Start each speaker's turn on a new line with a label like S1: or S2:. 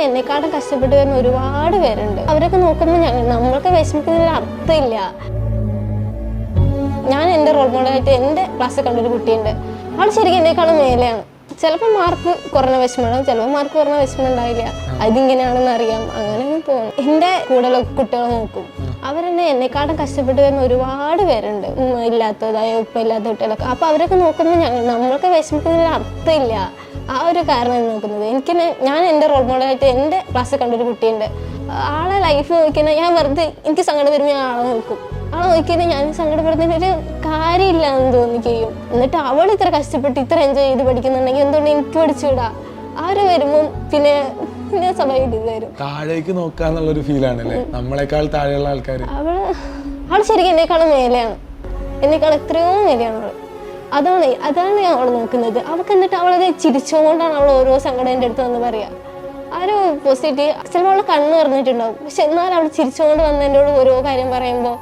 S1: എന്നെക്കാളും കഷ്ടപ്പെട്ട് വരുന്ന ഒരുപാട് പേരുണ്ട്. അവരൊക്കെ നോക്കുമ്പോൾ നമ്മൾക്ക് വിഷമിക്കുന്നതിൽ അർത്ഥമില്ല. ഞാൻ എൻ്റെ റോൾ മോഡലായിട്ട് എൻ്റെ ക്ലാസ്സിൽ കണ്ടൊരു കുട്ടിയുണ്ട്. അവൾ ശരിക്കും എന്നെക്കാളും മേലെയാണ്. ചിലപ്പോൾ മാർക്ക് കുറഞ്ഞ വിഷമമുണ്ടാവും, ചിലപ്പോൾ മാർക്ക് കുറഞ്ഞ വിഷമം ഉണ്ടാവില്ല. അതിങ്ങനെയാണെന്ന് അറിയാം, അങ്ങനെ പോകും. എൻ്റെ കൂടെയുള്ള കുട്ടികളെ നോക്കും, അവരെന്നെ എന്നെക്കാളും കഷ്ടപ്പെട്ട് വരുന്ന ഒരുപാട് പേരുണ്ട്. ഇല്ലാത്തതായ ഉപ്പ ഇല്ലാത്ത കുട്ടികളൊക്കെ. അപ്പോൾ അവരൊക്കെ നോക്കുമ്പോൾ നമ്മൾക്ക് വിഷമിക്കുന്നതിൽ അർത്ഥമില്ല. ആ ഒരു കാരണം നോക്കുന്നത്. ഞാൻ എൻ്റെ റോൾ മോഡലായിട്ട് എൻ്റെ ക്ലാസ്സിൽ കണ്ടൊരു കുട്ടിയുണ്ട്. ആളെ ലൈഫ് നോക്കിയാൽ ഞാൻ വെറുതെ എനിക്ക് സങ്കടം വരുമ്പോൾ ഞാൻ ആളെ നോക്കും. ആളെ നോക്കിയാൽ ഞാൻ സങ്കടപ്പെടുന്നതിനൊരു കാര്യമില്ല എന്ന് തോന്നിക്കുകയും, എന്നിട്ട് അവൾ ഇത്ര കഷ്ടപ്പെട്ട് ഇത്ര എൻജോയ് ചെയ്ത് പഠിക്കുന്നുണ്ടെങ്കിൽ എന്തുകൊണ്ട് എനിക്ക് പഠിച്ചുകൂടാ? ആര് വരുമ്പോൾ പിന്നെ സ്വാഭാവികമായിട്ട് ഇത് വരും.
S2: താഴേക്ക് നോക്കാന്നുള്ളൊരു ഫീലാണല്ലേ നമ്മളെക്കാൾ താഴെയുള്ള ആൾക്കാർ.
S1: അവൾ ശരിക്കും എന്നെക്കാളും മേലെയാണ്, എന്നെക്കാൾ എത്രയോ മേലെയാണ് അവൾ. അതാണ് ഞാൻ അവൾ നോക്കുന്നത്. അവൾക്ക് എന്നിട്ട് അവളത് ചിരിച്ചുകൊണ്ടാണ് അവൾ ഓരോ സങ്കടം എൻ്റെ അടുത്ത് വന്ന് പറയുക. ആ ഒരു പോസിറ്റീവ് ചിലപ്പോൾ അവൾ കണ്ണ് നിറഞ്ഞിട്ടുണ്ടാവും, പക്ഷെ എന്നാലും അവൾ ചിരിച്ചുകൊണ്ട് വന്ന് എന്നോട് ഓരോ കാര്യം പറയുമ്പോൾ